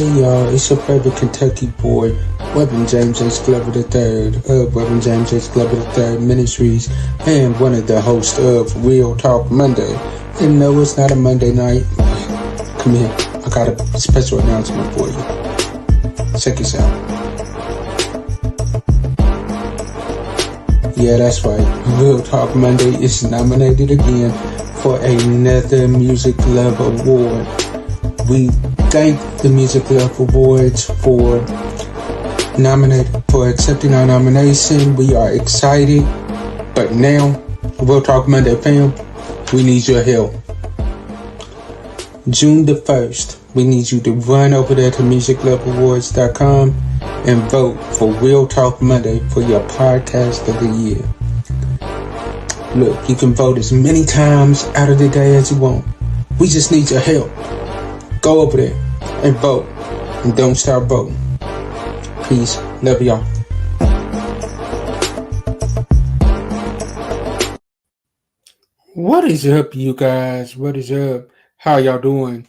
Hey y'all, it's your favorite Kentucky boy, Reverend James H. Glover III of Reverend James H. Glover III Ministries and one of the hosts of Real Talk Monday. And no, it's not a Monday night. Come here, I got a special announcement for you. Check this out. Yeah, that's right. Real Talk Monday is nominated again for another Music Love Award. We thank the Music Love Awards for accepting our nomination. We are excited, but now, Real Talk Monday fam, we need your help. June the 1st, we need you to run over there to musicloveawards.com and vote for Real Talk Monday for your podcast of the year. Look, you can vote as many times out of the day as you want. We just need your help. Go over there and vote. And don't stop voting. Peace. Love y'all. What is up, you guys? What is up? How y'all doing?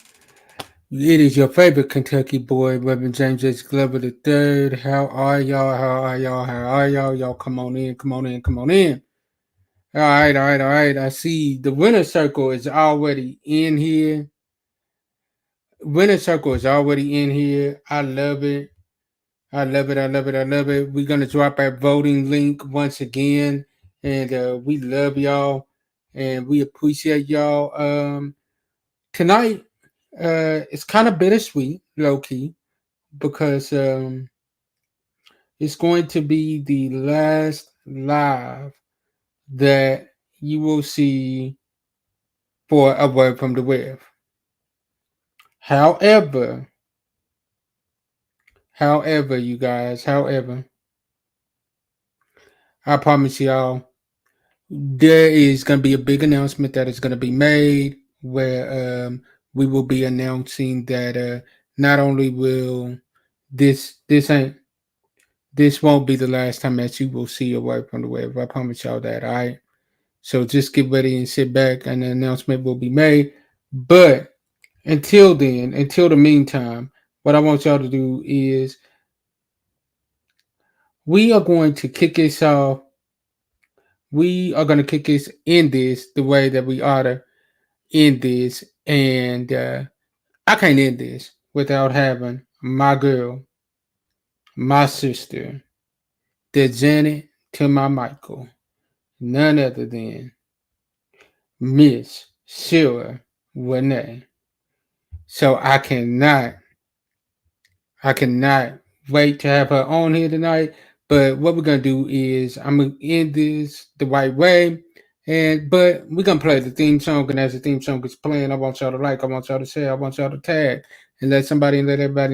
It is your favorite Kentucky boy, Reverend James H. Glover III. How are y'all? How are y'all? How are y'all? Y'all come on in, come on in, come on in. All right. I see the winner circle is already in here. Winner circle is already in here. I love it. I love it. We're going to drop our voting link once again. And we love y'all. And we appreciate y'all. Tonight, it's kind of bittersweet, low-key, because it's going to be the last live that you will see for A Word from the Web. However, you guys, I promise y'all, there is going to be a big announcement that is going to be made where we will be announcing that not only will this won't be the last time that you will see A Word from the Web. I promise y'all that, all right? So just get ready and sit back, and the announcement will be made. But until the meantime, what I want y'all to do is we are going to kick this off. We are going to kick this in this the way that we ought to end this. And I can't end this without having my girl, my sister, the Janet to my Michael, none other than Miss Shera Renee. So I cannot wait to have her on here tonight. But what we're gonna do is I'm gonna end this the right way. But we're gonna play the theme song, and as the theme song is playing, I want y'all to like, I want y'all to share, I want y'all to tag, and let everybody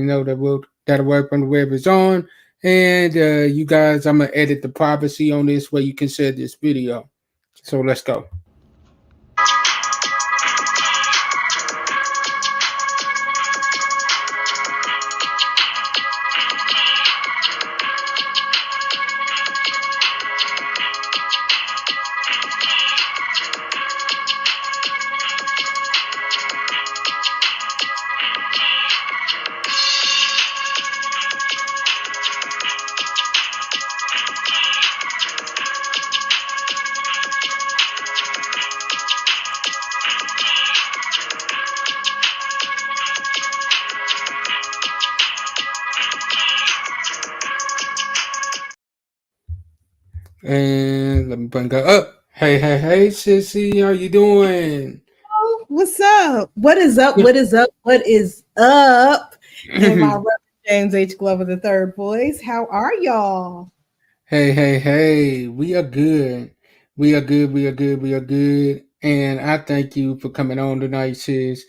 know that A Word from the Web is on. And you guys, I'm gonna edit the privacy on this where you can share this video. So let's go. And let me bring her up. Hey, sissy, how you doing? Oh, what's up? What is up? What is up? What is up? And my James H. Glover III boys, how are y'all? Hey. We are good. We are good. And I thank you for coming on tonight, sis.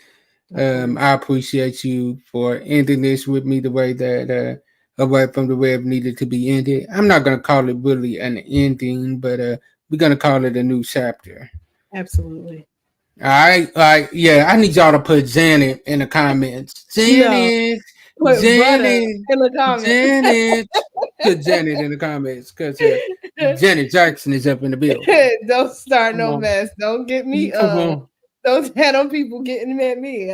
I appreciate you for ending this with me the way that A Word from the Web needed to be ended. I'm not gonna call it really an ending, but we're gonna call it a new chapter. Absolutely. All right. Yeah, I need y'all to put Janet in the comments. Janet. In the comments. Janet. Put Janet in the comments because Janet Jackson is up in the building. Don't start no mess. Don't get me Don't have them people getting at me.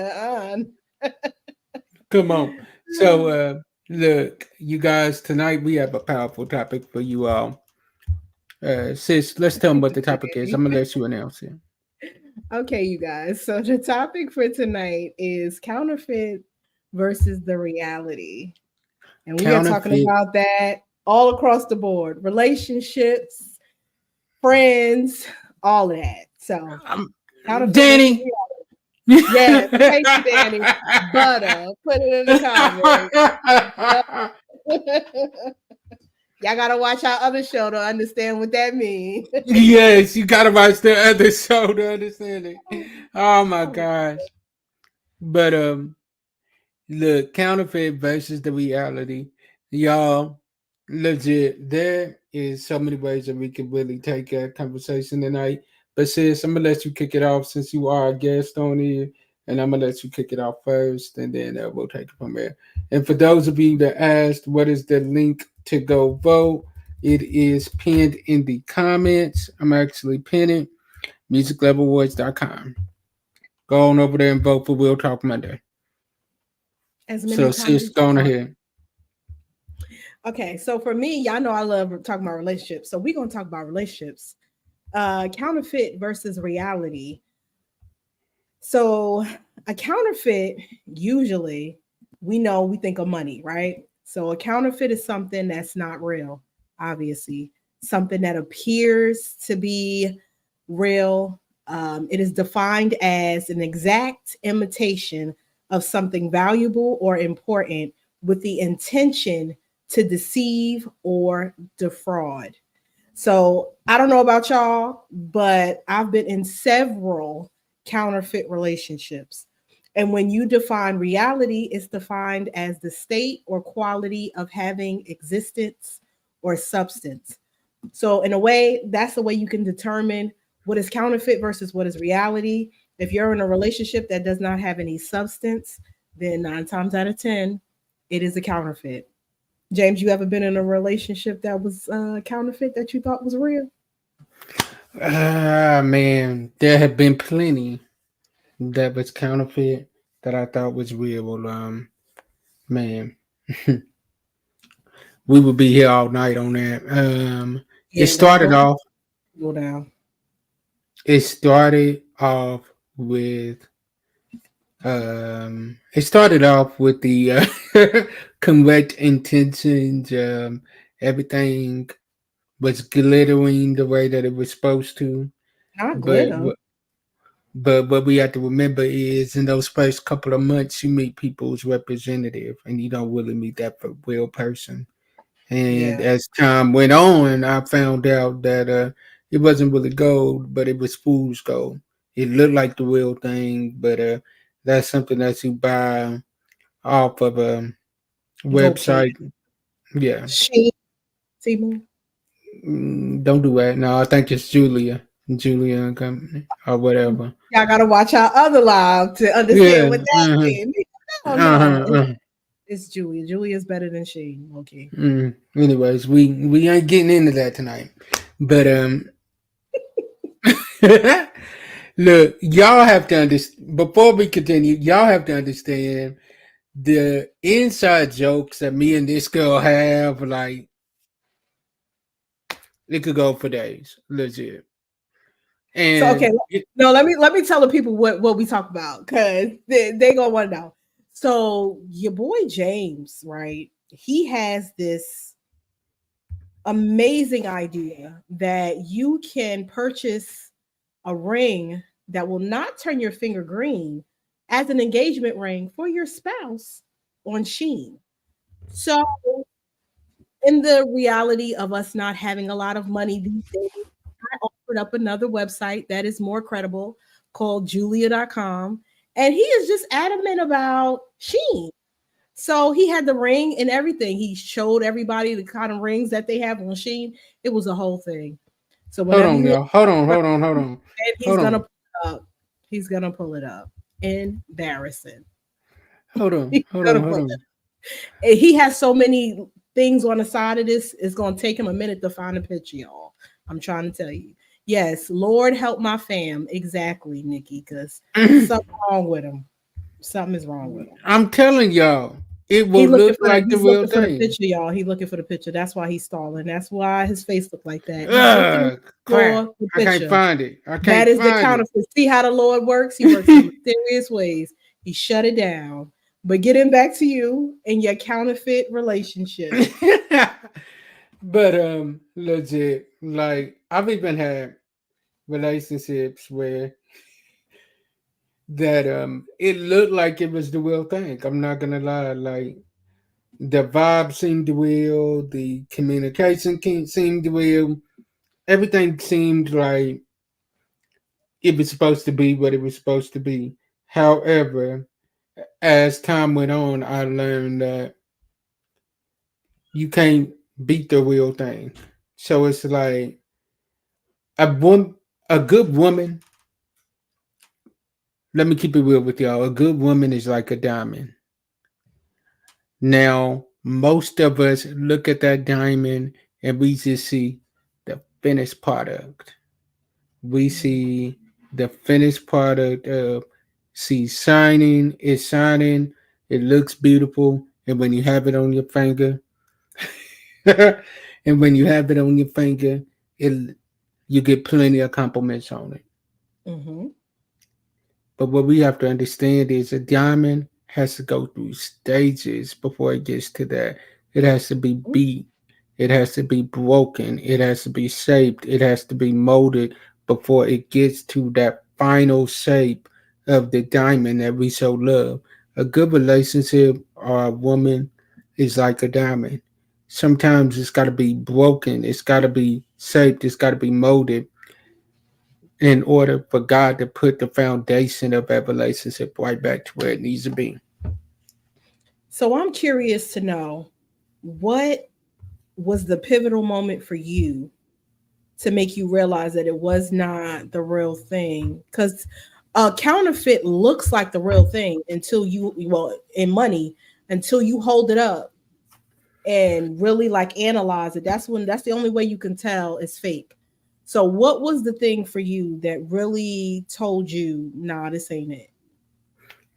Come on. So, look, you guys, tonight we have a powerful topic for you all. Sis, let's tell them what the topic is. I'm gonna let you announce it. Okay, you guys. So the topic for tonight is counterfeit versus the reality. And we are talking Counterfeit. about that all across the board. Relationships, friends, all of that. So Um, counterfeit versus Danny. reality. Yes, thank you, Danny. Butter. Put it in the comments. Y'all gotta watch our other show to understand what that means. Yes, you gotta watch the other show to understand it. Oh my gosh. But look, counterfeit versus the reality. Y'all, legit, there is so many ways that we can really take a conversation tonight. But sis, I'm gonna let you kick it off since you are a guest on here, and I'm gonna let you kick it off first, and then we'll take it from there. And for those of you that asked, what is the link to go vote? It is pinned in the comments. I'm actually pinning musiclevelwards.com. Go on over there and vote for We'll Talk Monday. As many So times sis, as go you on want. ahead. Okay, so for me, y'all know I love talking about relationships. So we're gonna talk about relationships. Counterfeit versus reality. So a counterfeit, usually we know we think of money, right? So a counterfeit is something that's not real, obviously. Something that appears to be real. It is defined as an exact imitation of something valuable or important with the intention to deceive or defraud. So I don't know about y'all, but I've been in several counterfeit relationships. And when you define reality, it's defined as the state or quality of having existence or substance. So, in a way, that's the way you can determine what is counterfeit versus what is reality. If you're in a relationship that does not have any substance, then 9 times out of 10, it is a counterfeit. James, you ever been in a relationship that was counterfeit that you thought was real? Ah man, there have been plenty that was counterfeit that I thought was real. Man, we would be here all night on that. It Yeah, let's started off. go down. It started off with. It started off with the correct intentions. Everything was glittering the way that it was supposed to, Not but glitter. But what we have to remember is in those first couple of months, you meet people's representative, and you don't really meet that for real person. And Yeah, as time went on, I found out that it wasn't really gold, but it was fool's gold. It looked like the real thing, but that's something that you buy off of a Volcano. website. Yeah. She, Timu. Don't do that. No, I think it's Julia and Company or whatever. Y'all gotta watch our other live to understand Yeah. what that Uh-huh. means. No, no, Uh-huh. Uh-huh. it's Julia. Julia's better than she. Okay. Anyways, we ain't getting into that tonight. But look, y'all have to understand. Before we continue, y'all have to understand the inside jokes that me and this girl have. Like it could go for days, legit. So okay, And no, let me tell the people what we talk about because they gonna want to know. So your boy James, right? He has this amazing idea that you can purchase a ring that will not turn your finger green as an engagement ring for your spouse on Sheen. So, in the reality of us not having a lot of money these days, I offered up another website that is more credible called Julia.com. And he is just adamant about Sheen. So he had the ring and everything. He showed everybody the kind of rings that they have on Sheen. It was a whole thing. So hold whenever on, you y'all. he's Hold gonna on. pull it up. He's gonna pull it up. Embarrassing. Hold on. He's Hold on. gonna Hold pull on. it. And he has so many things on the side of this. It's gonna take him a minute to find a picture, y'all. I'm trying to tell you. Yes, Lord help my fam. Exactly, Nikki, because something wrong with him. Something is wrong with him. I'm telling y'all. it He will looking look for the like the he's real looking for the thing. picture, y'all. He looking for the picture. That's why he's stalling. That's why his face look like that. He's looking at Ugh, the crap. floor, the I can't picture. find it. I That can't is the find it. counterfeit. See how the Lord works? He works in mysterious ways. He shut it down. But getting back to you and your counterfeit relationship. But legit, like I've even had relationships where that it looked like it was the real thing. I'm not gonna lie, like the vibe seemed real, the communication seemed real, everything seemed like it was supposed to be what it was supposed to be. However, as time went on, I learned that you can't beat the real thing. So it's like a woman, a good woman. Let me keep it real with y'all. A good woman is like a diamond. Now, most of us look at that diamond and we just see the finished product. We see the finished product of see shining, it's shining, it looks beautiful, and when you have it on your finger, and when you have it on your finger, it you get plenty of compliments on it. Mm-hmm. But what we have to understand is a diamond has to go through stages before it gets to that. It has to be beat. It has to be broken. It has to be shaped. It has to be molded before it gets to that final shape of the diamond that we so love. A good relationship or a woman is like a diamond. Sometimes it's got to be broken. It's got to be shaped. It's got to be molded in order for God to put the foundation of that relationship right back to where it needs to be. So I'm curious to know what was the pivotal moment for you to make you realize that it was not the real thing? Because a counterfeit looks like the real thing until you, well, in money, until you hold it up and really like analyze it. That's the only way you can tell it's fake. So what was the thing for you that really told you, nah, this ain't it?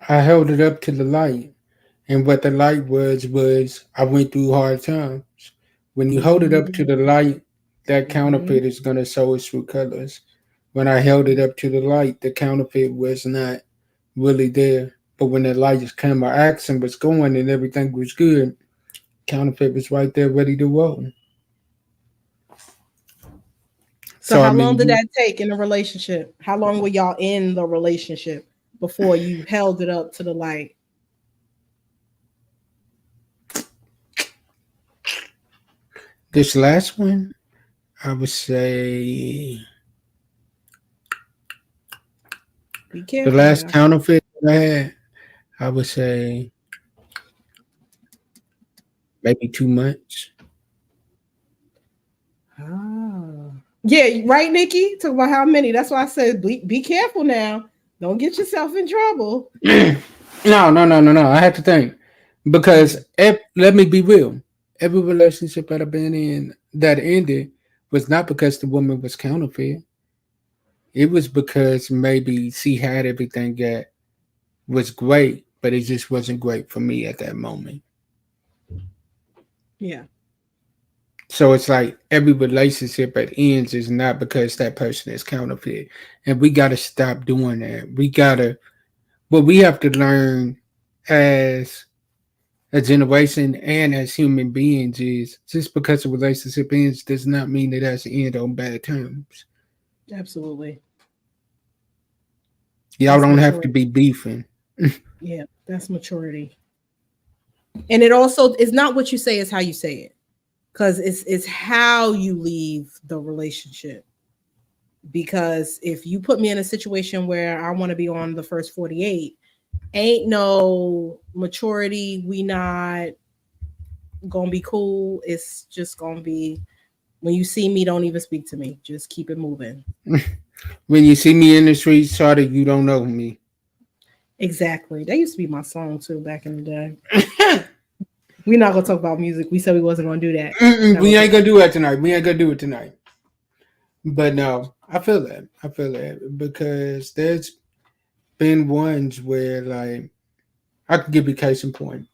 I held it up to the light, and what the light was I went through hard times. When you hold it up to Mm-hmm. the light, that Mm-hmm. counterfeit is gonna show its true colors. When I held it up to the light, the counterfeit was not really there. But when the light just came, my action was going and everything was good. Counterfeit was right there, ready to roll. So So I how long mean, did that take in a relationship? How long were y'all in the relationship before you held it up to the light? this last one, I would say Be the careful last now. counterfeit I had, I would say maybe 2 months. Ah. Yeah, right, Nikki? Talk about how many. That's why I said be careful now. Don't get yourself in trouble. No. I had to think because Mm. let me be real. Every relationship that I've been in that ended was not because the woman was counterfeit. It was because maybe she had everything that was great, but it just wasn't great for me at that moment. Yeah, So it's like every relationship that ends is not because that person is counterfeit. And we got to stop doing that. What we have to learn as a generation and as human beings is just because a relationship ends does not mean it has to end on bad terms. absolutely. Y'all That's don't have to maturity. be beefing. Yeah, that's maturity. And it also is not what you say, is how you say it. Because it's how you leave the relationship. Because if you put me in a situation where I want to be on the first 48, ain't no maturity, we not gonna be cool. It's just gonna be, when you see me, don't even speak to me. Just keep it moving. When you see me in the street, sorry, you don't know me. Exactly. That used to be my song too back in the day. We're not gonna talk about music. We said we wasn't gonna do that. Not We gonna talk ain't gonna about do that tonight. We ain't gonna do it tonight. But no, I feel that. I feel that because there's been ones where like I could give you case in point.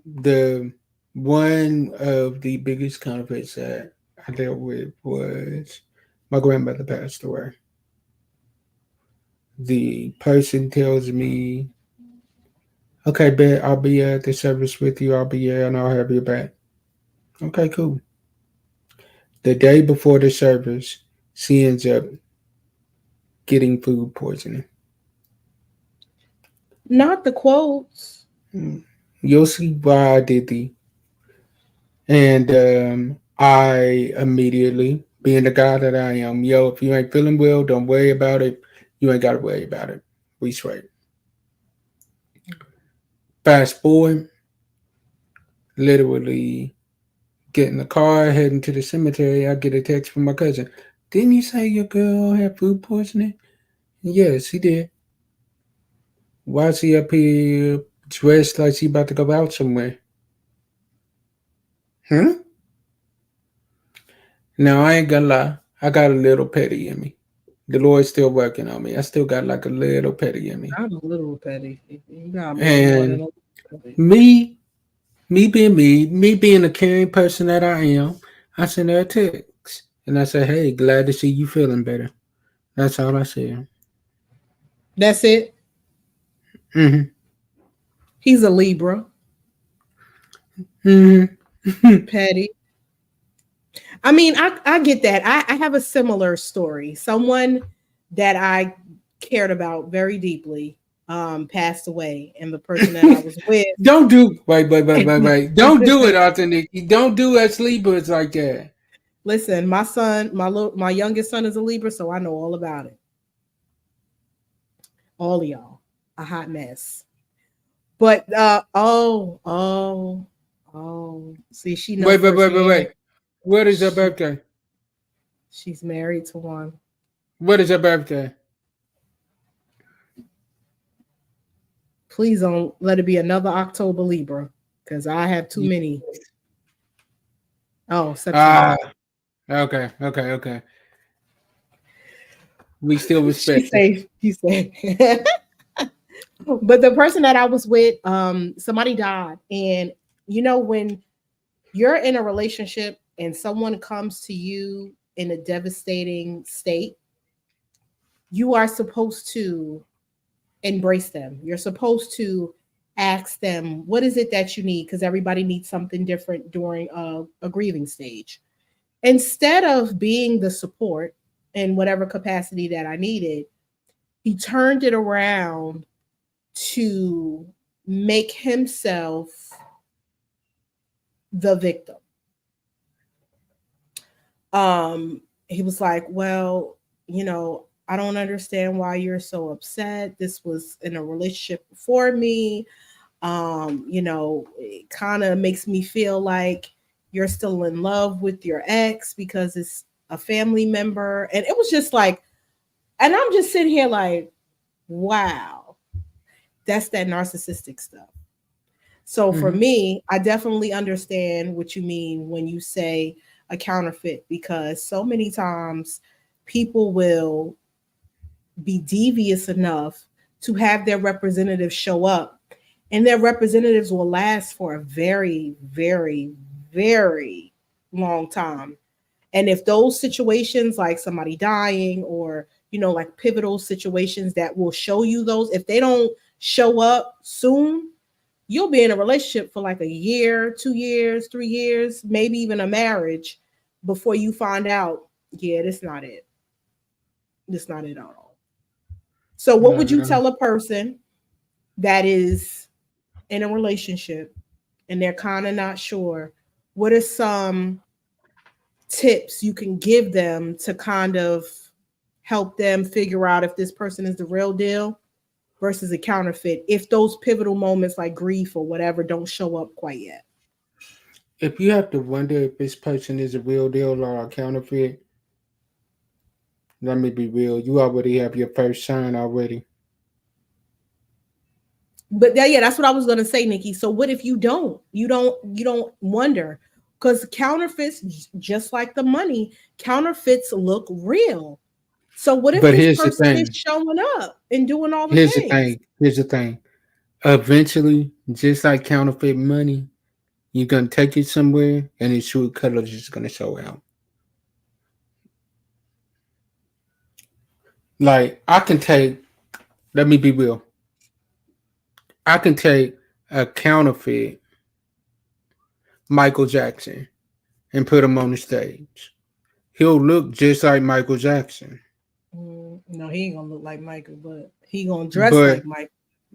The one of the biggest counterfeits that I dealt with was my grandmother passed away. The person tells me, "Okay, bet I'll be at the service with you. I'll be there and I'll have your back." Okay, cool. The day before the service, she ends up getting food poisoning. Not the quotes. Mm. You'll see why I did the. And I immediately, being the guy that I am, yo, if you ain't feeling well, don't worry about it. You ain't got to worry about it. We straight. Fast forward, literally get in the car, heading to the cemetery. I get a text from my cousin. Didn't you say your girl had food poisoning? Yes, he did. Why is he up here dressed like she about to go out somewhere? Hmm? Now, I ain't gonna lie. I got a little petty in me. The Lord's still working on me. I still got like a little petty in me. I'm a little petty. You got a little more than And a little petty. me being the caring person that I am, I sent her a text. And I said, hey, glad to see you feeling better. That's all I said. That's it. Mm-hmm. He's a Libra. Mm-hmm. Petty. I mean, I get that. I have a similar story. Someone that I cared about very deeply passed away, and the person that I was with. Don't do wait. Don't do it, Arthur Nikki. Don't do us sleepers like that. Listen, my youngest son is a Libra, so I know all about it. All of y'all, a hot mess. But see, she know firsthand. Wait. What is her She, birthday? she's married to one. What is her birthday? Please don't let it be another October Libra, because I have too many. Oh, Ah, September. okay. We still She respect it. say, he said. But the person that I was with, somebody died. And when you're in a relationship and someone comes to you in a devastating state, you are supposed to embrace them. You're supposed to ask them, what is it that you need? Because everybody needs something different during a grieving stage. Instead of being the support in whatever capacity that I needed, he turned it around to make himself the victim. He was like, well, I don't understand why you're so upset. This was in a relationship before me. It kind of makes me feel like you're still in love with your ex because it's a family member. And it was just like, and I'm just sitting here like, wow, that's that narcissistic stuff. So for Mm-hmm. me, I definitely understand what you mean when you say a counterfeit, because so many times people will be devious enough to have their representatives show up, and their representatives will last for a very, very, very long time. And if those situations, like somebody dying or, like pivotal situations that will show you those, if they don't show up soon, you'll be in a relationship for like a year, 2 years, 3 years, maybe even a marriage before you find out, yeah, that's not it. That's not it at all. So, what would Not you at all. tell a person that is in a relationship and they're kind of not sure? What are some tips you can give them to kind of help them figure out if this person is the real deal versus a counterfeit, if those pivotal moments like grief or whatever don't show up quite yet? If you have to wonder if this person is a real deal or a counterfeit, let me be real. You already have your first sign already. But yeah, that's what I was gonna say, Nikki. So what if you don't? You don't wonder, because counterfeits, just like the money, counterfeits look real. So what if But this here's the person is thing. showing up and doing all the Here's the things? thing. Here's the thing. Eventually, just like counterfeit money, You're gonna take it somewhere, and its true colors is gonna show out. Like I can take. Let me be real. I can take a counterfeit Michael Jackson and put him on the stage. He'll look just like Michael Jackson, No, he ain't gonna look like Michael, but he gonna dress but like Michael.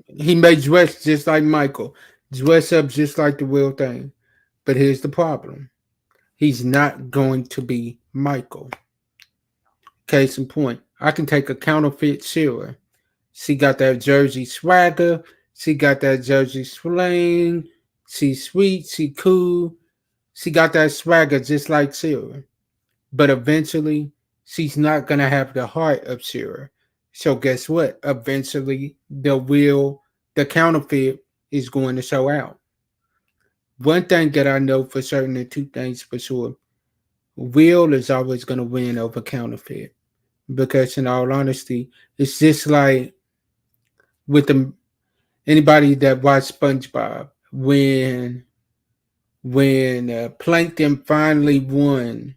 he may dress just like Michael, dress up just like the real thing. But here's the problem: he's not going to be Michael. Case in point, I can take a counterfeit Shera. She got that Jersey swagger. She got that Jersey slang. She's sweet. She cool. She got that swagger just like Shera. But eventually, she's not gonna have the heart of Shera. So guess what? Eventually, the counterfeit is going to show out. One thing that I know for certain, and two things for sure: real is always gonna win over counterfeit. Because in all honesty, it's just like with the anybody that watched SpongeBob when Plankton finally won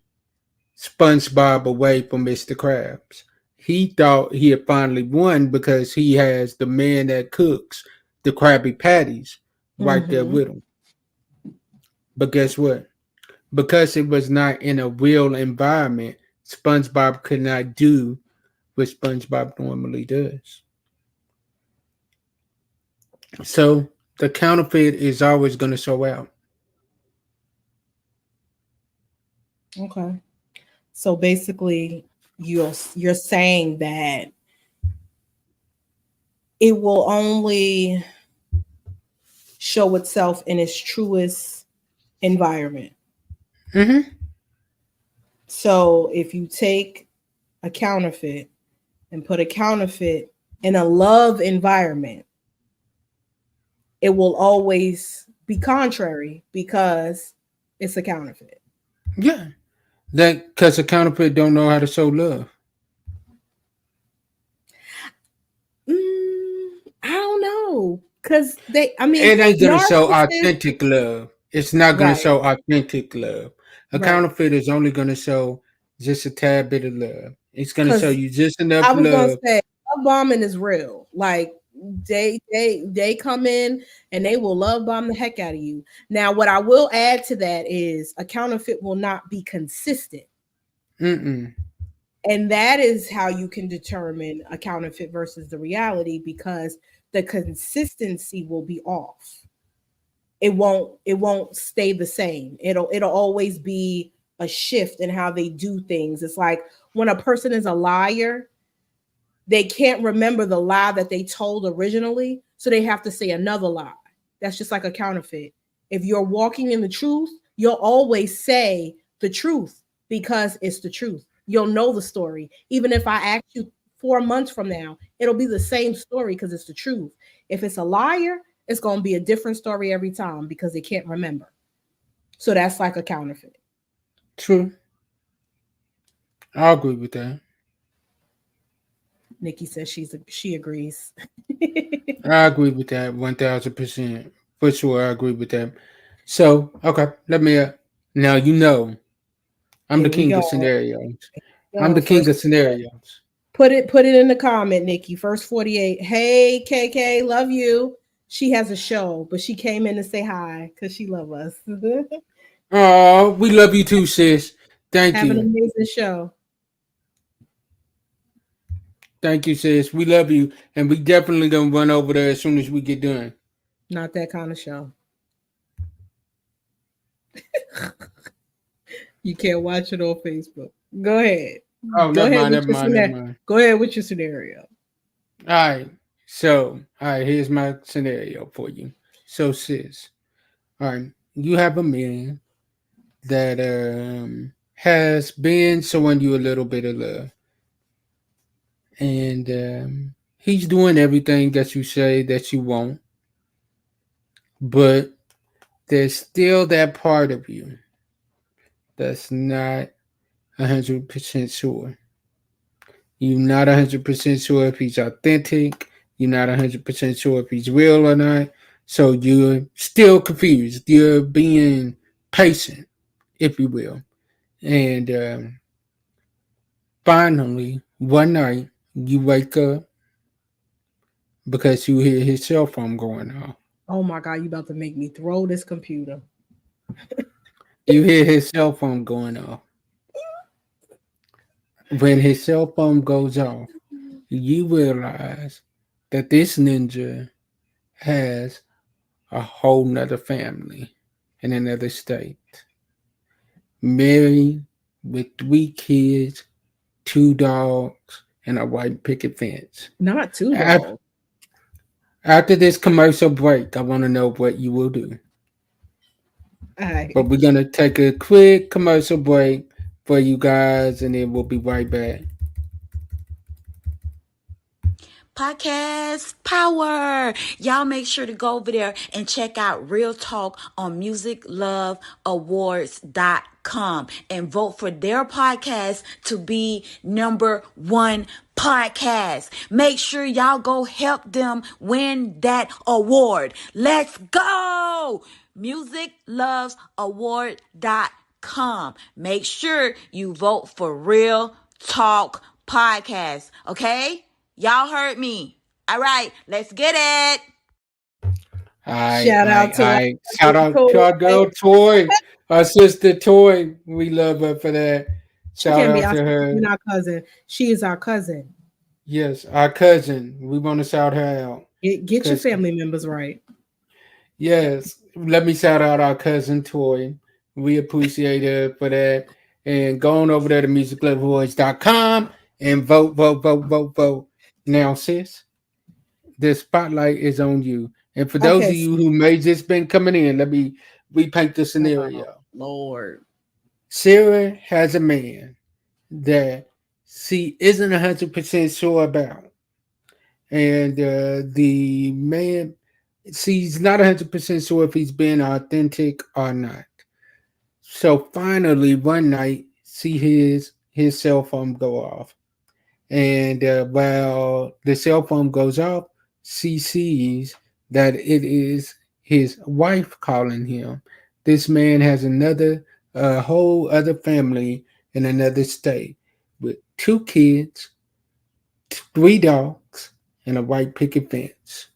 SpongeBob away from Mr. Krabs. He thought he had finally won because he has the man that cooks the Krabby Patties right there Mm-hmm. with him. But guess what? Because it was not in a real environment, SpongeBob could not do what SpongeBob normally does. So the counterfeit is always going to show out. Okay. So basically, you're saying that it will only show itself in its truest environment. Mm-hmm. So if you take a counterfeit and put a counterfeit in a love environment, it will always be contrary because it's a counterfeit. Yeah, that because the counterfeit don't know how to show love. I don't know. Cause I mean, It ain't gonna show narcissists, authentic love. It's not gonna right, show authentic love. A right. counterfeit is only gonna show just a tad bit of love. It's gonna show Cause you just enough I was gonna love. say love bombing is real. Like they come in and they will love bomb the heck out of you. Now, what I will add to that is a counterfeit will not be consistent. Mm-mm. And that is how you can determine a counterfeit versus the reality because the consistency will be off. It won't stay the same. It'll always be a shift in how they do things. It's like when a person is a liar, they can't remember the lie that they told originally, so they have to say another lie. That's just like a counterfeit. If you're walking in the truth, you'll always say the truth because it's the truth. You'll know the story. Even if I ask you 4 months from now, it'll be the same story because it's the truth. If it's a liar, it's going to be a different story every time because they can't remember. So that's like a counterfeit. True. I agree with that. Nikki says she agrees. I agree with that 1000%. For sure, I agree with that. So, okay, let me now you know I'm the Here we king go. of scenarios. I'm Go the king first. of scenarios. Put it in the comment, Nikki. First 48. Hey, KK, love you. She has a show, but she came in to say hi because she love us. Oh, we love you too, sis. Thank Have an you. amazing show. Thank you, sis. We love you. And we definitely gonna run over there as soon as we get done. Not that kind of show. You can't watch it on Facebook. Go ahead. Oh, Go never ahead mind, with never your mind, never scenario. mind. Go ahead with your scenario. All right. So, all right, here's my scenario for you. So, sis, all right, you have a man that has been showing you a little bit of love, and he's doing everything that you say that you want, but there's still that part of you that's not 100% sure. You're not 100% sure if he's authentic. You're not 100% sure if he's real or not. So you're still confused. You're being patient, if you will. And finally, one night, you wake up because you hear his cell phone going off. Oh my God, you about to make me throw this computer. You hear his cell phone going off. When his cell phone goes off, you realize that this ninja has a whole nother family in another state. Married with three kids, two dogs, and a white picket fence. Not two Af- dogs. After this commercial break, I want to know what you will do. All But right. we're going to take a quick commercial break for you guys, and then we'll be right back. Podcast power. Y'all make sure to go over there and check out Real Talk on musicloveawards.com and vote for their podcast to be number one podcast. Make sure y'all go help them win that award. Let's go. musiclovesaward.com. Make sure you vote for Real Talk podcast. Okay? Y'all heard me. All right, let's get it. I, Shout I, out to our I shout cousin out to our Toy. girl Toy, our sister Toy. We love her for that. She Shout can't be out our to sister her. and our cousin. She is our cousin. Yes, our cousin. We want to shout her out. Get your Cause family members right. yes, let me shout out our cousin Toy. We appreciate her for that. And go on over there to musiclovevoice.com and vote, vote, vote, vote, vote. Now, sis, the spotlight is on you. And for those Okay. of you who may just been coming in, let me repaint the Oh, scenario. Lord. Sarah has a man that she isn't 100% sure about. And the man, she's not 100% sure if he's being authentic or not. So finally, one night, see his cell phone go off. And while the cell phone goes off, she sees that it is his wife calling him. This man has another, a whole other family in another state with two kids, three dogs, and a white picket fence.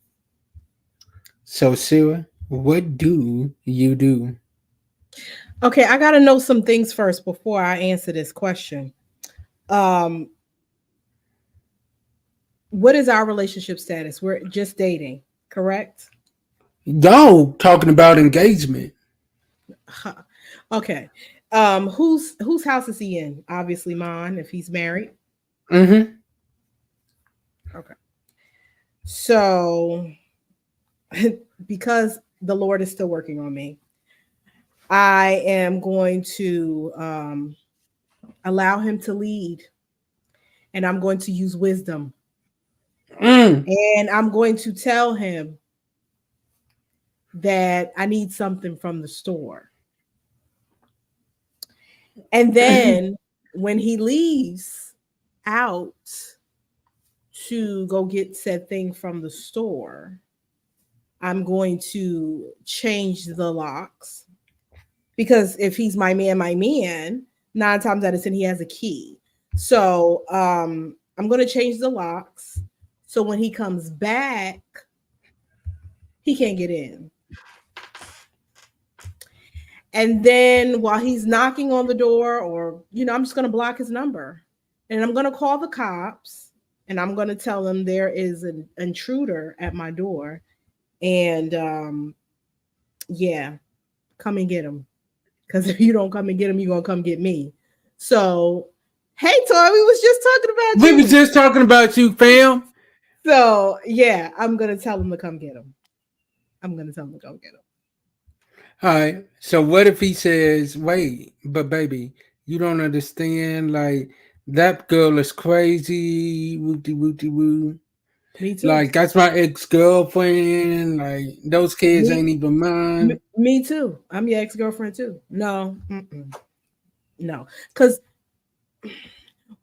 So, Sarah, what do you do? Okay, I gotta know some things first before I answer this question. Um, what is our relationship status? We're just dating, correct? Y'all talking about engagement. Huh. Okay. Whose house is he in? Obviously mine, if he's married. Mm-hmm. Okay. So because the Lord is still working on me, I am going to allow him to lead, and I'm going to use wisdom, Mm. and I'm going to tell him that I need something from the store. And then when he leaves out to go get said thing from the store, I'm going to change the locks, because if he's my man, 9 times out of 10 he has a key. So I'm going to change the locks so when he comes back, he can't get in. And then while he's knocking on the door, or I'm just going to block his number, and I'm going to call the cops, and I'm going to tell them there is an intruder at my door, and yeah, come and get him. Because if you don't come and get him, you're gonna come get me. So, hey, Toy, we was just talking about We was you. just talking about you, fam. So yeah, I'm gonna tell him to come get him. I'm gonna tell him to come get him. All right. So what if he says, "Wait, but baby, you don't understand. Like that girl is crazy. Wooty wooty woo. Me too. Like that's my ex girlfriend. Like those kids Me, ain't even me, mine." me too. I'm your ex girlfriend too. No, no, because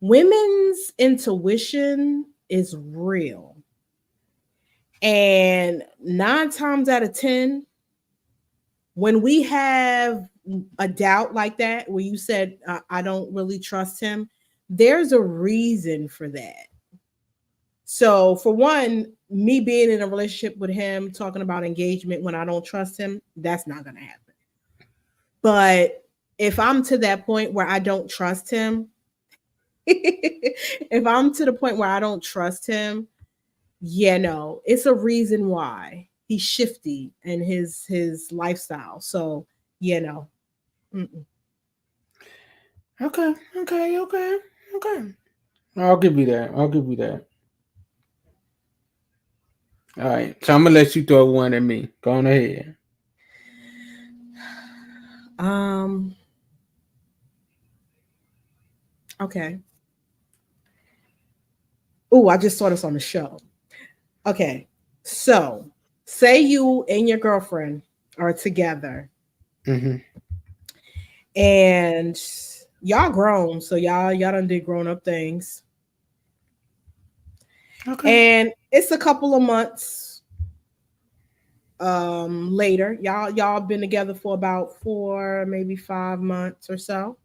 women's intuition is real, And 9 times out of 10, when we have a doubt like that, where you said, I don't really trust him, there's a reason for that. So, for one, me being in a relationship with him, talking about engagement when I don't trust him, that's not going to happen. But if I'm to that point where I don't trust him, if I'm to the point where I don't trust him, yeah, no, it's a reason why he's shifty in his lifestyle. So, yeah, no. Mm-mm. Okay, okay, okay, okay. I'll give you that. I'll give you that. All right. So I'm gonna let you throw one at me. Go on ahead. Um, okay. Oh, I just saw this on the show. Okay. So, say you and your girlfriend are together Mm-hmm. and y'all grown, so y'all done did grown up things. Okay. And it's a couple of months later. Y'all been together for about 4, maybe 5 months or so.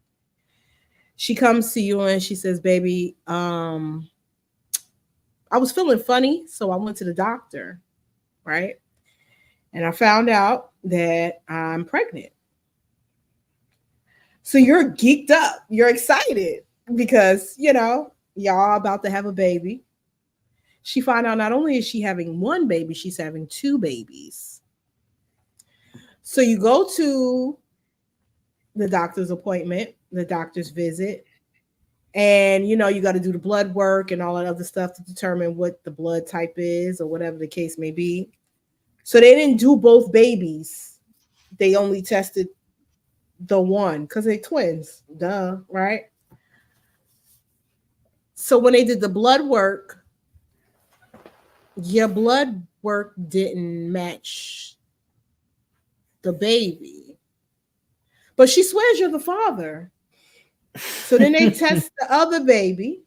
She comes to you and she says, "Baby, I was feeling funny, so I went to the doctor, right? And I found out that I'm pregnant." So you're geeked up. You're excited because, y'all about to have a baby. She found out not only is she having one baby, she's having two babies. So you go to the doctor's appointment, the doctor's visit, and you got to do the blood work and all that other stuff to determine what the blood type is or whatever the case may be. So they didn't do both babies. They only tested the one because they're twins. Duh, right? So when they did the blood work, your blood work didn't match the baby. But she swears you're the father. So then they test the other baby,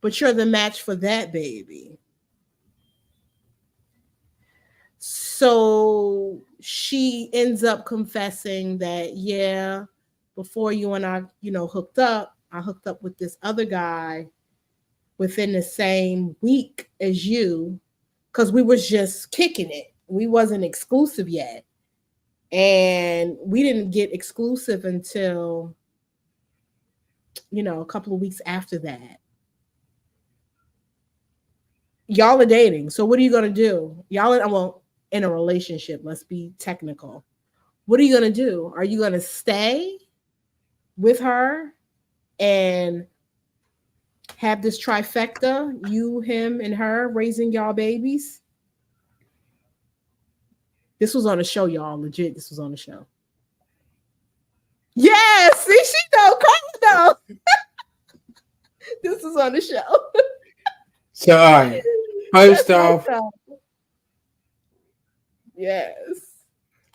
but you're the match for that baby. So she ends up confessing that, yeah, before you and I, hooked up, I hooked up with this other guy within the same week as you because we was just kicking it. We wasn't exclusive yet. And we didn't get exclusive until, a couple of weeks after that. Y'all are dating. So what are you going to do? In a relationship, let's be technical. What are you going to do? Are you going to stay with her and have this trifecta, you, him, and her raising y'all babies? This was on the show, y'all. Legit, this was on the show. Yes, see, she know, Carla know. This is on the show. So all right. First off, yes,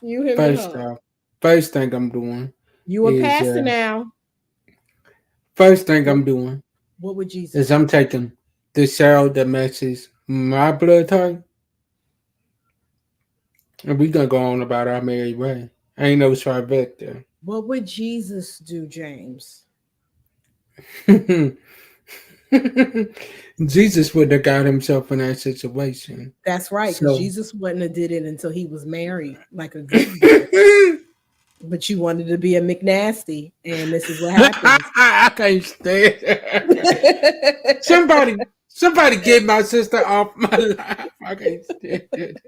you, him, and first her. off, first thing I'm doing You a is pastor now. first thing I'm doing What would Jesus is do? I'm taking the cell that matches my blood type, and we gonna go on about our merry way. Ain't no trifecta. What would Jesus do, James? Jesus would have got himself in that situation. That's right, because So Jesus wouldn't have did it until he was married, like a good boy. But you wanted to be a McNasty, and this is what happens. I can't stand it. Somebody get my sister off my life. I can't stand it.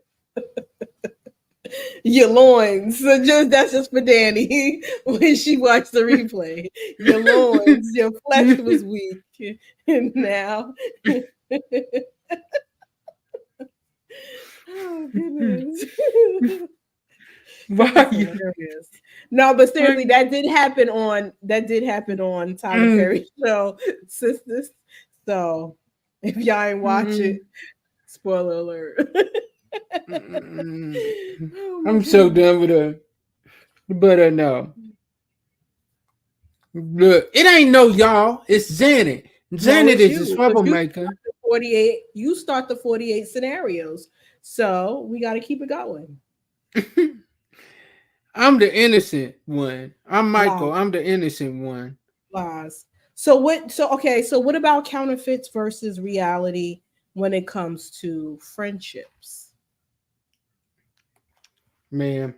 Your loins. So that's just for Danny when she watched the replay. Your loins, your flesh was weak, and now. Oh goodness. Why you? Hilarious. No, but seriously, that did happen on Tyler Perry show, sisters. So if y'all ain't watch it, spoiler alert. Oh my I'm so goodness. done with her. But no. Look, it ain't no y'all. It's Janet. No, Janet it's is a you. Because you troublemaker. 48. You start the 48 scenarios. So we got to keep it going. I'm the innocent one. I'm Lies, Michael. I'm the innocent one. lies. So what? So okay. So what about counterfeits versus reality when it comes to friendships? Man.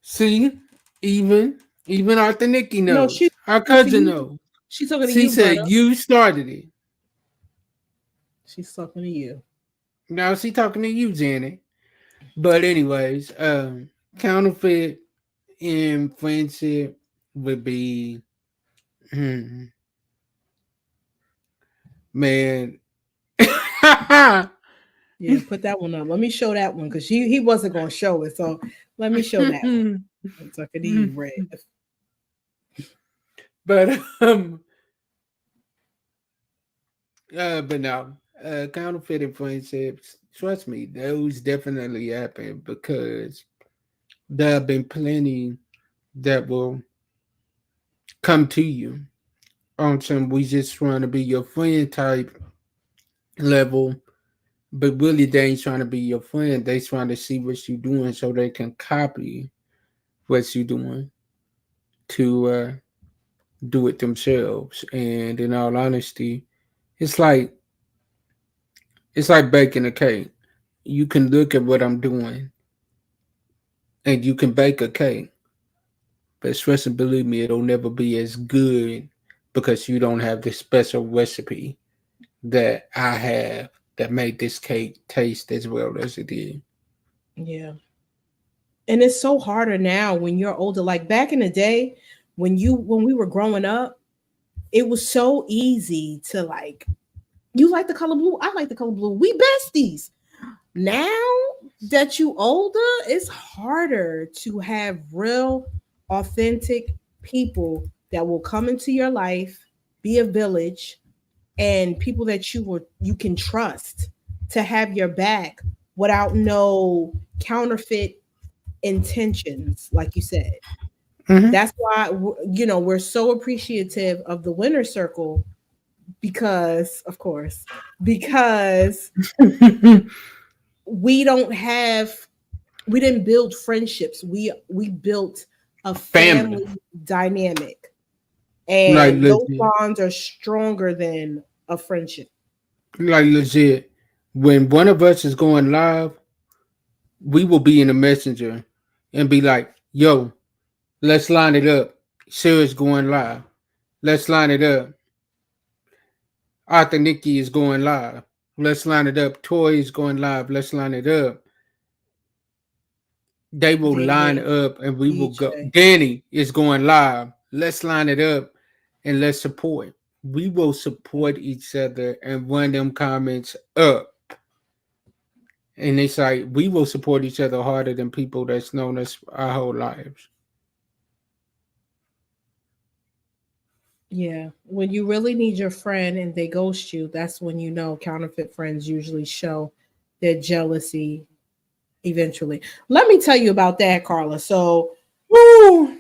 See, even even Arthur Nikki No, knows. Our to cousin you. knows. She's talking to She you, said brother. you started it. She's talking to you. Now she talking to you, Janet. But anyways, counterfeit in friendship would be man. Yeah, put that one up. Let me show that one because he wasn't gonna show it. So let me show that one. I'm talking to you, Red. but but no, counterfeiting friendships. Trust me, those definitely happen because there have been plenty that will come to you on some we just want to be your friend type level, but really they ain't trying to be your friend. They trying to see what you doing so they can copy what you doing to do it themselves. And in all honesty, it's like it's like baking a cake. You can look at what I'm doing and you can bake a cake, but trust and believe me, it'll never be as good because you don't have this special recipe that I have that made this cake taste as well as it did. Yeah. And it's so harder now when you're older. Like back in the day, when we were growing up, it was so easy to like you like the color blue, I like the color blue. We besties. Now that you older, it's harder to have real, authentic people that will come into your life, be a village, and people that you can trust to have your back without no counterfeit intentions, like you said. Mm-hmm. That's why we're so appreciative of the winner circle because, of course, because we don't have we didn't build friendships. We built a Family, family dynamic, like and those legit, bonds are stronger than a friendship. like legit. When one of us is going live, we will be in the messenger and be like, "Yo, let's line it up. Sarah's going live. Let's line it up. Arthur Nikki is going live. Let's line it up. Toy is going live. Let's line it up." They will line Danny, up and we will go. DJ. Danny is going live. Let's line it up and let's support. We will support each other and run them comments up. And it's like we will support each other harder than people that's known us our whole lives. Yeah. When you really need your friend and they ghost you, that's when you know counterfeit friends usually show their jealousy eventually. Let me tell you about that, Carla. So, Woo!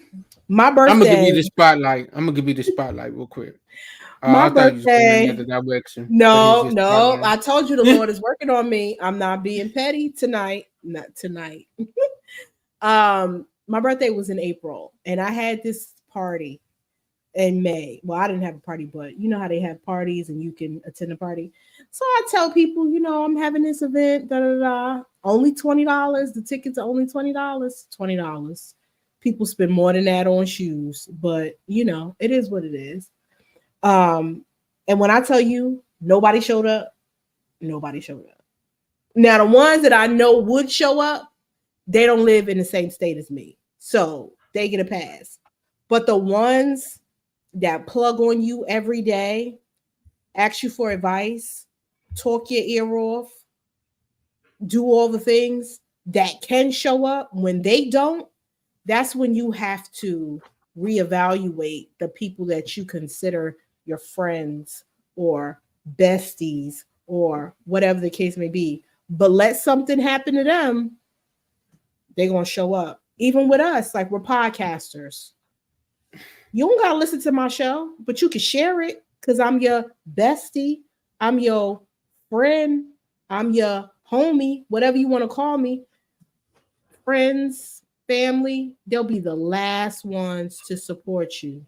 my I'm gonna give birthday, you the spotlight. I'm gonna give you the spotlight real quick. my I thought you was going in birthday. another direction, but here's No, your no. spotlight. I told you the Lord is working on me. I'm not being petty tonight. Not tonight. My birthday was in April, and I had this party in May. Well, I didn't have a party, but you know how they have parties and you can attend a party. So I tell people, I'm having this event, da da da. Only $20. The tickets are only $20. $20. People spend more than that on shoes, but it is what it is. Um, and when I tell you nobody showed up, nobody showed up. Now the ones that I know would show up, they don't live in the same state as me. So they get a pass. But the ones that plug on you every day, ask you for advice, talk your ear off, do all the things that can show up, when they don't, that's when you have to reevaluate the people that you consider your friends or besties or whatever the case may be. But let something happen to them, they're going to show up. Even with us, like we're podcasters. You don't gotta listen to my show, but you can share it because I'm your bestie, I'm your friend, I'm your homie, whatever you want to call me. Friends, family, they'll be the last ones to support you.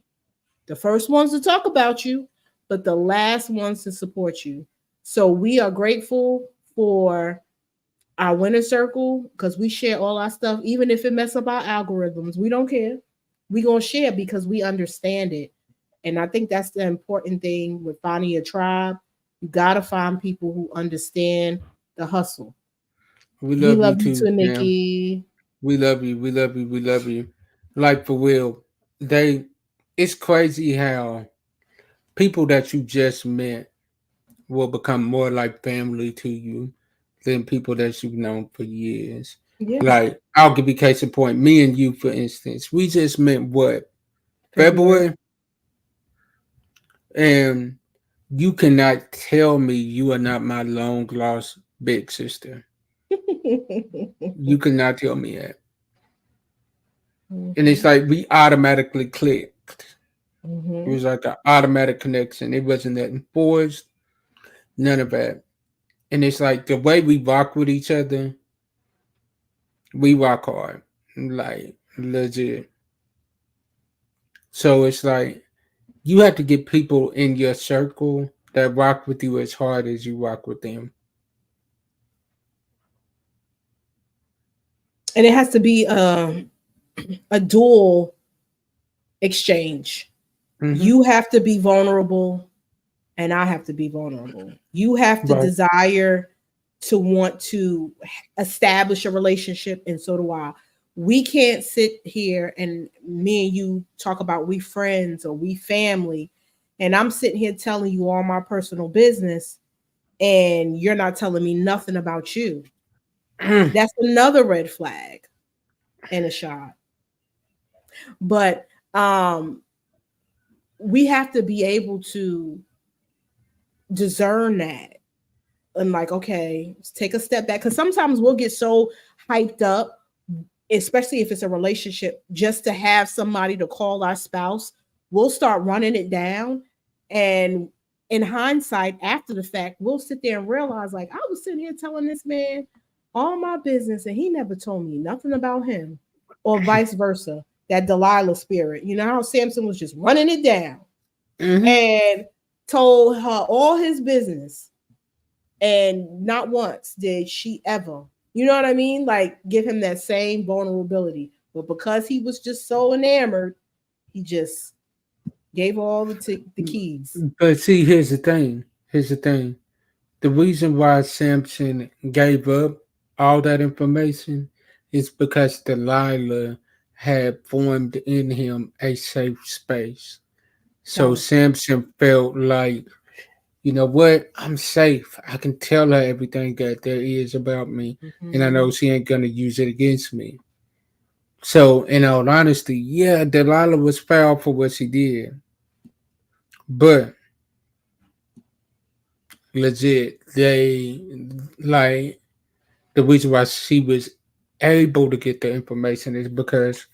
The first ones to talk about you, but the last ones to support you. So we are grateful for our winner circle because we share all our stuff, even if it mess up our algorithms. We don't care. We gonna share because we understand it. And I think that's the important thing with finding your tribe. You gotta find people who understand the hustle. We We love you love you too, too, Sam. Nikki. We love you. We love you. We love you. Like for real, they. It's crazy how people that you just met will become more like family to you than people that you've known for years. Yeah, Like I'll give you case in point. Me and you, for instance, we just met what February. February, and you cannot tell me you are not my long lost big sister. You cannot tell me that. And it's Mhm, like we automatically clicked. It mhm. was like an automatic connection. It wasn't that forced, none of that. And it's like the way we rock with each other, we rock hard, like legit. So it's like you have to get people in your circle that rock with you as hard as you rock with them. And it has to be a dual exchange. Mm-hmm. You have to be vulnerable and I have to be vulnerable. You have to Right. desire to want to establish a relationship, and so do I. We can't sit here and me and you talk about we friends or we family, and I'm sitting here telling you all my personal business, and you're not telling me nothing about you. That's another red flag and a shot. But we have to be able to discern that and like, okay, take a step back. Because sometimes we'll get so hyped up, especially if it's a relationship, just to have somebody to call our spouse. We'll start running it down. And in hindsight, after the fact, we'll sit there and realize, like, I was sitting here telling this man all my business, and he never told me nothing about him, or vice versa. That Delilah spirit. You know how Samson was just running it down Mm-hmm. and told her all his business, and not once did she ever, you know what I mean, like give him that same vulnerability. But because he was just so enamored, he just gave all the keys. But see, here's the thing. Here's the thing. The reason why Samson gave up all that information is because Delilah had formed in him a safe space. So Got it. Samson felt like, you know what, I'm safe. I can tell her everything that there is about me, and I know Mhm. she ain't gonna use it against me. So, in all honesty, yeah, Delilah was foul for what she did, but legit, they like the reason why she was able to get the information is because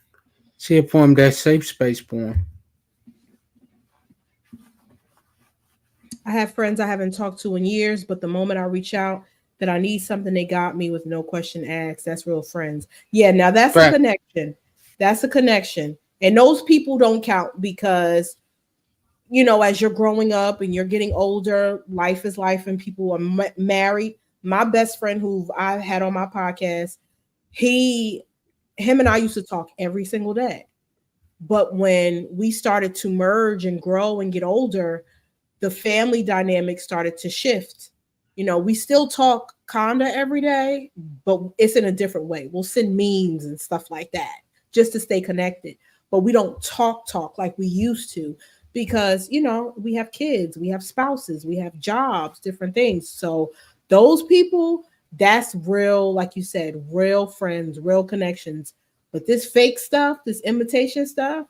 she had formed that safe space for him. I have friends I haven't talked to in years, but the moment I reach out that I need something, they got me with no question asked. That's real friends. Yeah, now that's a Fact. connection. That's a connection. And those people don't count because, you know, as you're growing up and you're getting older, life is life and people are married. My best friend who I had on my podcast, he, him and I used to talk every single day. But when we started to merge and grow and get older, the family dynamic started to shift. You know, we still talk kinda every day, but it's in a different way. We'll send memes and stuff like that just to stay connected. But we don't talk like we used to because, you know, we have kids, we have spouses, we have jobs, different things. So those people, that's real, like you said, real friends, real connections. But this fake stuff, this imitation stuff,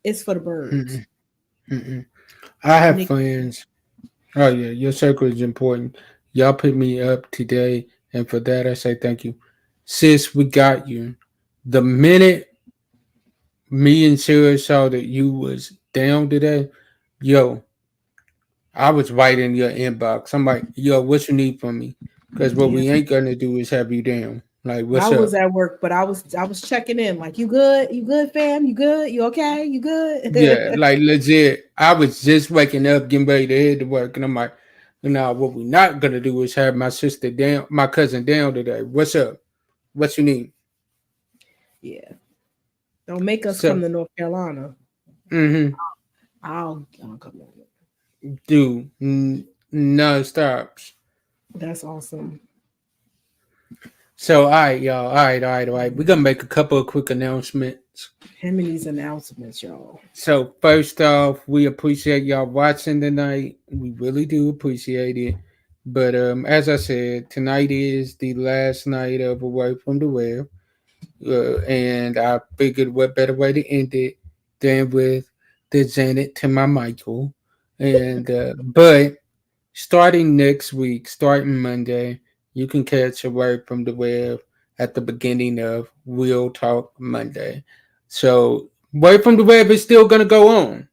is for the birds. Mm-mm, mm-mm. I have Nick, friends. Oh yeah, your circle is important. Y'all put me up today, and for that I say thank you, sis. We got you. The minute me and Shera saw that you was down today, yo, I was right in your inbox. I'm like, yo, what you need from me? Because what Yeah. we ain't gonna do is have you down. Like, I what's was up? at work, but I was checking in. Like, you good? You good, fam? You good? You okay? You Yeah, good? like legit. I was just waking up, getting ready to head to work, and I'm like, now what we not gonna do is have my sister down, my cousin down today. What's up? What you need? Yeah. Don't make us come So, to North Carolina. mm-hmm, I'll come over. do no stops. That's awesome. So, all right, y'all. All right. We're gonna make a couple of quick announcements. Him and these announcements, y'all. So, first off, we appreciate y'all watching tonight. We really do appreciate it. But as I said, tonight is the last night of Away from the Web. And I figured what better way to end it than with the Janet to my Michael. And but starting next week, starting Monday, you can catch a word from the web at the beginning of Real Talk Monday. So word from the web is still gonna go on,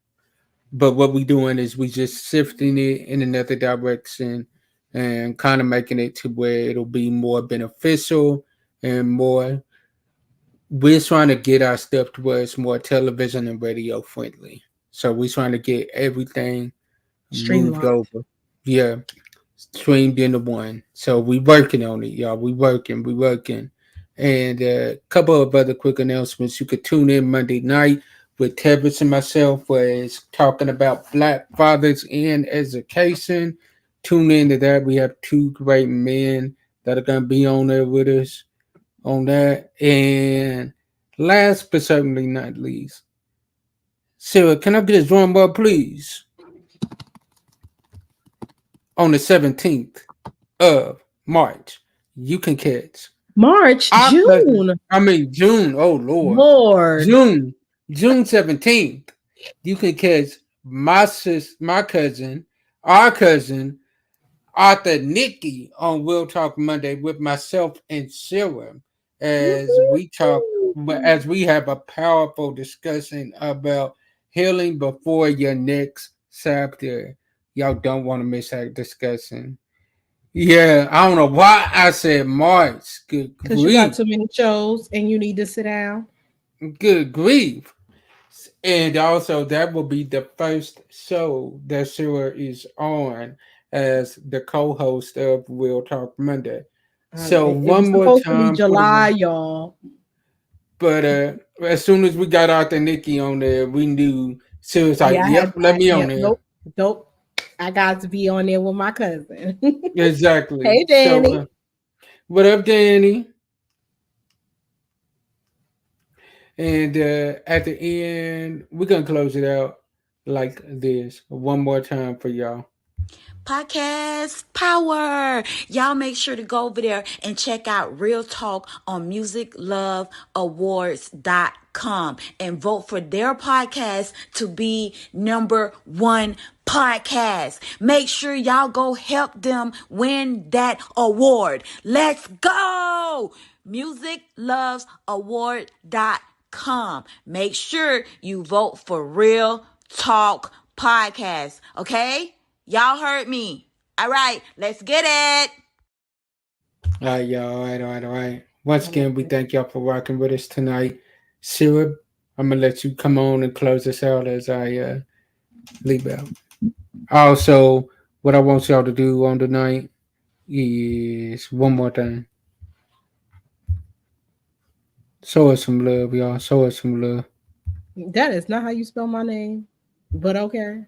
but what we doing is we just shifting it in another direction and kind of making it to where it'll be more beneficial and more, we're trying to get our stuff to where it's more television and radio friendly. So we're trying to get everything moved Streamline. over. Yeah, streamed into one. So we working on it, y'all. We working. And a couple of other quick announcements. You could tune in Monday night with Tevis and myself, where it's talking about Black fathers in education. Tune in to that. We have two great men that are gonna be on there with us on that. And last but certainly not least, Sarah, can I get a drum roll, please? On the 17th of March, you can catch March, our cousin. June. I mean June. Oh Lord, Lord. June, June 17th. You can catch my cousin, our cousin, Arthur Nikki on We'll Talk Monday with myself and Shera as we talk, as we have a powerful discussion about healing before your next chapter. Y'all don't want to miss that discussion. Yeah, I don't know why I said March. Good Because you got grief. too many shows and you need to sit down. Good grief. And also, that will be the first show that Shera is on as the co host of We'll Talk Monday. So, It one was more supposed to be time for the July, one. y'all. But as soon as we got out the Nikki on there, we knew Shera's like, Yeah, yep, let me on yeah, there. nope, nope. I got to be on there with my cousin. Exactly. Hey, So, Danny. what up, Danny? And at the end, we're going to close it out like this one more time for y'all. Podcast power. Y'all make sure to go over there and check out Real Talk on musicloveawards.com and vote for their podcast to be number one podcast. Make sure y'all go help them win that award. Let's go. musiclovesaward.com. Make sure you vote for Real Talk Podcast. Okay? Y'all heard me. All right, let's get it. All right, y'all. All right. Once I love again, we it. thank y'all for rocking with us tonight. Syrup, I'm going to let you come on and close us out as I leave out. Also, what I want y'all to do on the night is one more thing. Show us some love, y'all. Show us some love. That is not how you spell my name, but okay.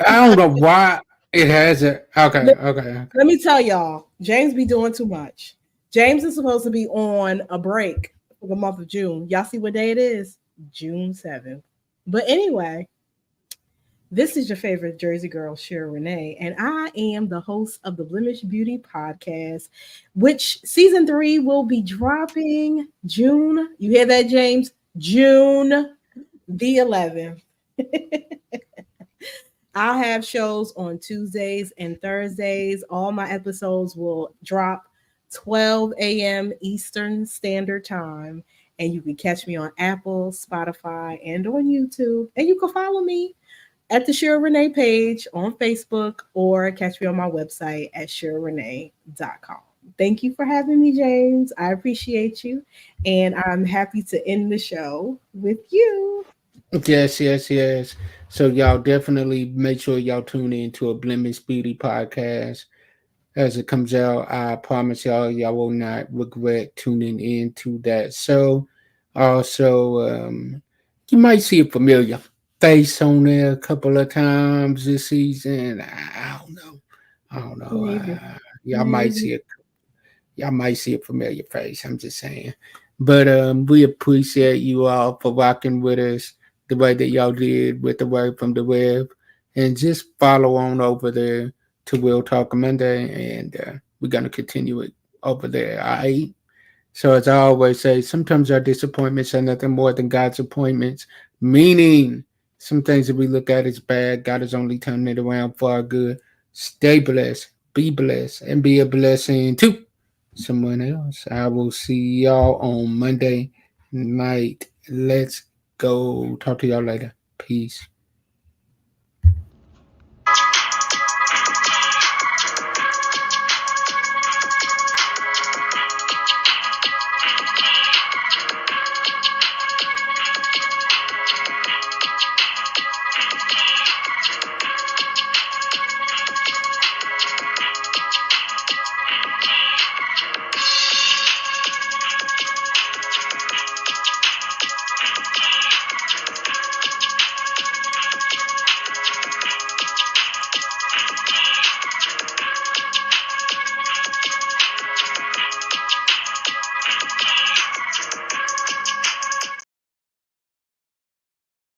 I don't know why it has it. Okay, Let, okay. let me tell y'all, James be doing too much. James is supposed to be on a break for the month of June. Y'all see what day it is? June 7th. But anyway, this is your favorite Jersey girl, Shera Renee, and I am the host of the Blemish Beauty Podcast, which season 3 will be dropping June. You hear that, James? June the 11th. I'll have shows on Tuesdays and Thursdays. All my episodes will drop 12 a.m. Eastern Standard Time. And you can catch me on Apple, Spotify, and on YouTube. And you can follow me at the Shera Renee page on Facebook or catch me on my website at sherarenee.com. Thank you for having me, James. I appreciate you. And I'm happy to end the show with you. Yes, yes, yes. So y'all definitely make sure y'all tune in to a Blemish Beauty podcast as it comes out. I promise y'all will not regret tuning in to that. So also, you might see a familiar face on there a couple of times this season. I don't know. I don't know. Maybe. Y'all might Maybe. see a y'all might see a familiar face. I'm just saying. But we appreciate you all for rocking with us the way that y'all did with the word from the web. And just follow on over there to Will Talk Monday. And we're going to continue it over there. All right. So, as I always say, sometimes our disappointments are nothing more than God's appointments, meaning some things that we look at as bad, God is only turning it around for our good. Stay blessed, and be a blessing to someone else. I will see y'all on Monday night. Let's go. Talk to y'all later. Peace.